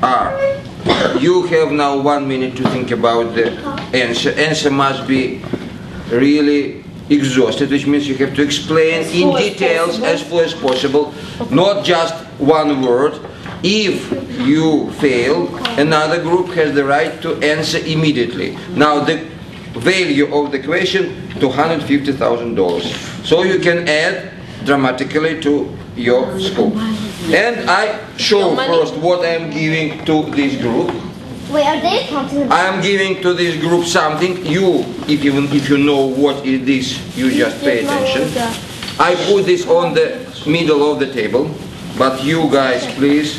are. You have now 1 minute to think about the answer. Answer must be really exhausted, which means you have to explain in details as full as possible, not just one word. If you fail, another group has the right to answer immediately. Now the value of the question, $250,000. So you can add dramatically to your score. And I show first what I am giving to this group. Wait, are they counting? I am giving to this group something. You, if you know what is this, you just pay attention. I put this on the middle of the table, but you guys please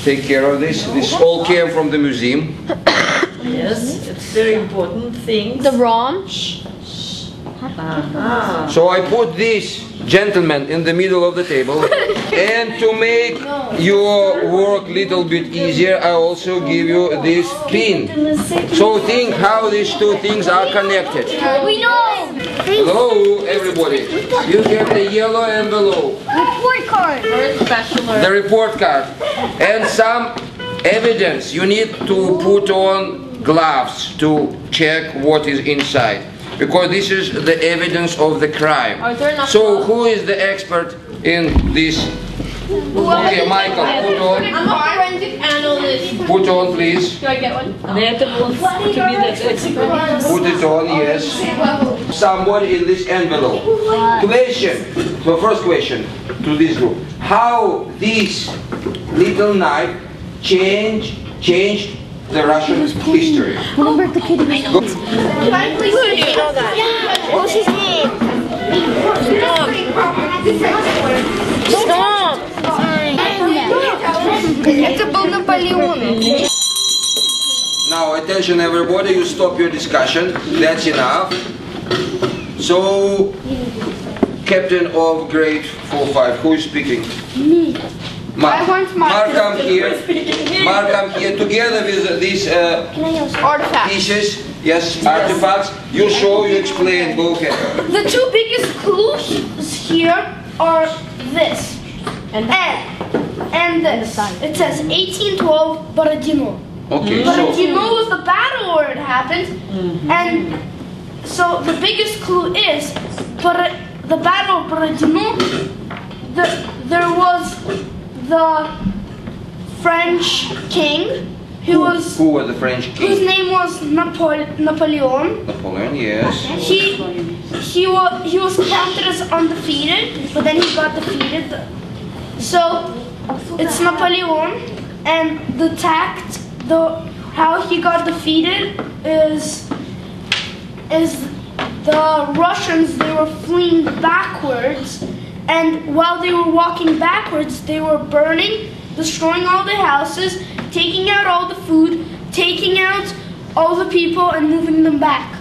take care of this. This all came from the museum. Yes, it's very important thing. The ROM. So I put this gentleman in the middle of the table, and to make your work a little bit easier, I also give you this pin. So think how these two things are connected. We know. Hello, everybody. You have the yellow envelope. Report card. The report card. And some evidence. You need to put on gloves to check what is inside, because this is the evidence of the crime. So who is the expert in this? Okay, Michael, put on. I'm a forensic analyst. Put on, please. Do I get one? That wants to be the expert. Put it on, yes. Somebody in this envelope. Question. So first question to this group. How this little knife changed the Russian history? Remember the kid? Can I please know that? What's his name? Stop! Это был Наполеон. Now attention everybody, you stop your discussion. That's enough. So, Captain of grade 4-5, who is speaking? Me. Mark. Mark, come here. Mark, come here. Together with these pieces, yes, artifacts, you show, you explain, go ahead. The two biggest clues here are this and this. It says 1812 Borodino. Okay, Borodino was the battle where it happened, and so the biggest clue is the battle of Borodino. There was the French king who was the French king? whose name was Napoleon. Napoleon, yes. He was counted as undefeated, but then he got defeated. So it's Napoleon, and how he got defeated is the Russians, they were fleeing backwards, and while they were walking backwards, they were burning, destroying all the houses, taking out all the food, taking out all the people, and moving them back.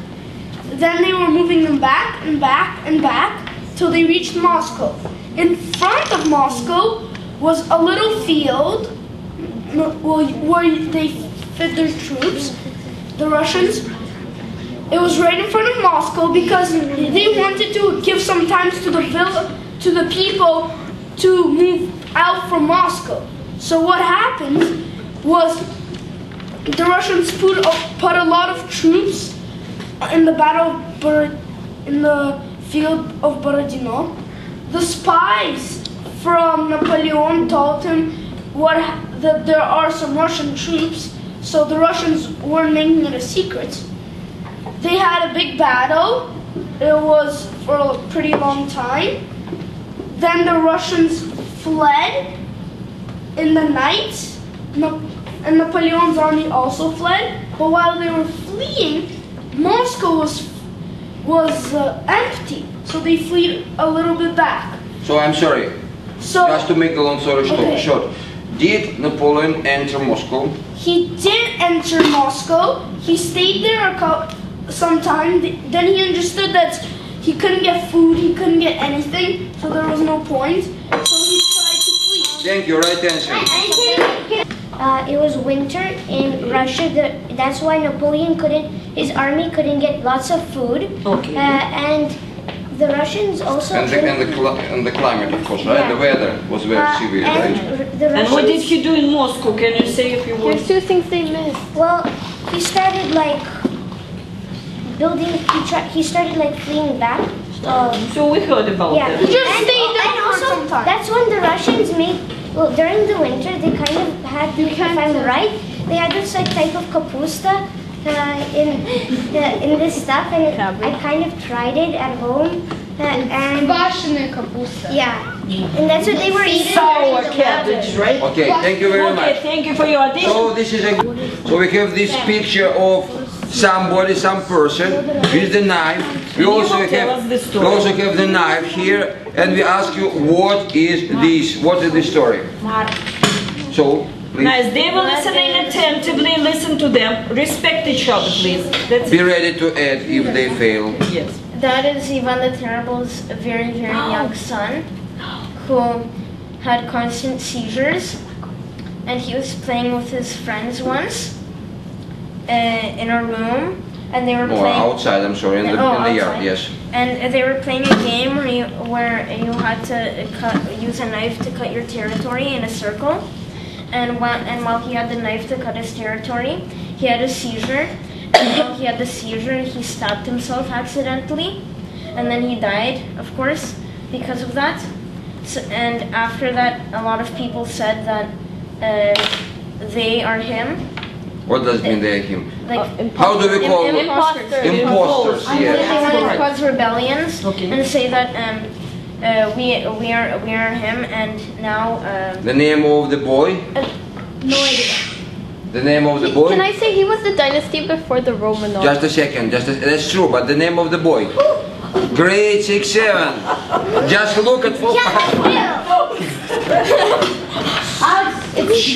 Then they were moving them back and back and back till they reached Moscow. In front of Moscow was a little field where they fed their troops, the Russians. It was right in front of Moscow because they wanted to give some time to the people to move out from Moscow. So what happened was the Russians put a lot of troops in the in the field of Borodino. The spies from Napoleon told him that there are some Russian troops, so the Russians weren't making it a secret. They had a big battle. It was for a pretty long time. Then the Russians fled in the night, and Napoleon's army also fled. But while they were fleeing, Moscow was empty, so they fled a little bit back. So I'm sorry, just to make the long story short, did Napoleon enter Moscow? He did enter Moscow. He stayed there some time. Then he understood that he couldn't get food, he couldn't get anything, so there was no point. So he tried to flee. Thank you, right answer. It was winter in Russia. That's why his army couldn't get lots of food. Okay. And The Russians also. And the climate, of course, right? Yeah. The weather was very severe, right? The And what did Russians, he do in Moscow? Can you say if you would? There's two things they missed. well, he started like building. He started like fleeing back. So we heard about Yeah. that. Just And- stay there and for also, some time. that's when the Russians made. Well, during the winter, they kind of had. If I'm right, they had this like type of kapusta in this stuff, and I kind of tried it at home. And Квашеная капуста. yeah, and that's what they were eating. Sour cabbage, right? Okay, thank you very Okay, much. thank you for your audition. So this is so we have this picture of somebody, some person with the knife. We also tell us the story. have the knife here, and we ask you what is this? What is the story? So please Nice. They were listening attentively. Listen to them. Respect each other, please. That's be ready to add if they fail. Yes. That is Ivan the Terrible's very, very young son who had constant seizures, and he was playing with his friends once in a room, and they were Or playing outside, I'm sorry, in the yard, outside. yes. And they were playing a game where you had to use a knife to cut your territory in a circle, and while he had the knife to cut his territory, he had a seizure. And while he had the seizure, he stabbed himself accidentally, and then he died, of course, because of that. So, and after that, a lot of people said that they are him. What does mean they him? Like How do we call them? imposters. Imposters, They yes. want to cause rebellions Okay. and say that we are him, and now The name of the boy? no idea. The name of the boy? Can I say he was the dynasty before the Romanov? Just a second, that's true, but the name of the boy? Grade 6-7. Just look at 4.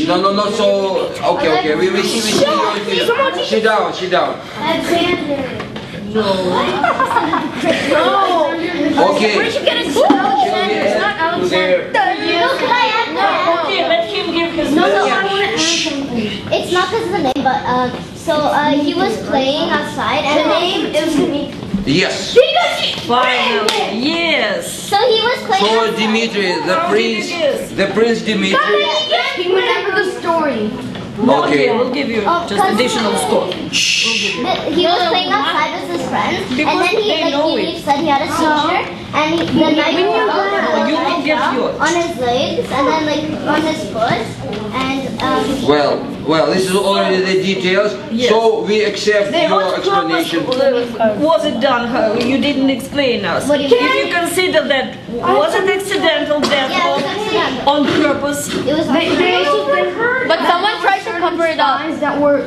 No, not so. Okay. We see you. Sit down. Okay. Where'd you get it? Alexander. It's not Alexander. Okay, let him give his It's not because of the name, but he was playing outside, and the name is Yes. Finally, yes. so he was playing. So Dimitri, the prince Dimitri. He remembered the story. Okay, Okay. we'll give you Oh, just additional score. He was playing outside with his friends, Because and then they know he it. said he had a seizure, and the knife You will get yours. on his legs, and then on his foot, and Well, this is already the details. Yes. So we accept your explanation. Was it done? You didn't explain us. What do you If mean? you consider that, was it accidental death Yeah, it or was accidental. on purpose? It was But someone tried to cover it up. Guys that were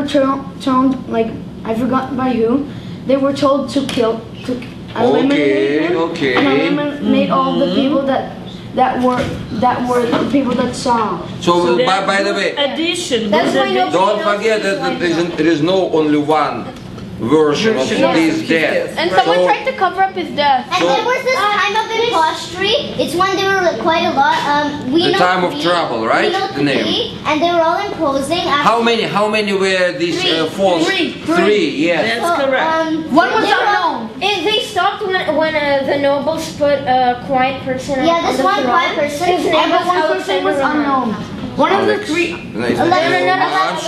told, like, I forgot by who, they were told to eliminate him, Okay. and eliminate all the people that were the people that saw him. So That by the way, addition. That's was why addition. don't forget that there is no only one version of this death. And someone So- tried to cover up his death. And there was this time of impostery. It's when they were quite a lot. The time of trouble, right? The name. And they were all imposing. How many were these false? Three, yes. That's correct. One was unknown. They stopped when the nobles put a quiet person Yeah, on this the one throne. quiet person. His name But was one person was Alexander unknown. One of the Alex. three. Nice. I'm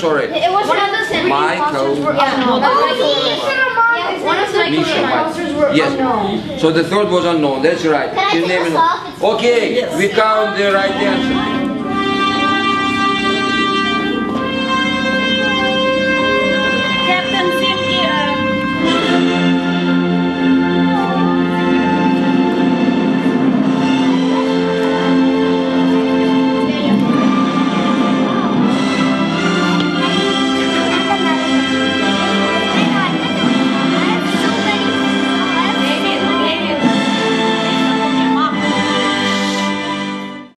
sorry. It was one of the three Michael. One of the Misha, imposters were Yes. unknown. So the third was unknown. That's right. Can I His take name this is- off? It's Okay, we count the right answer.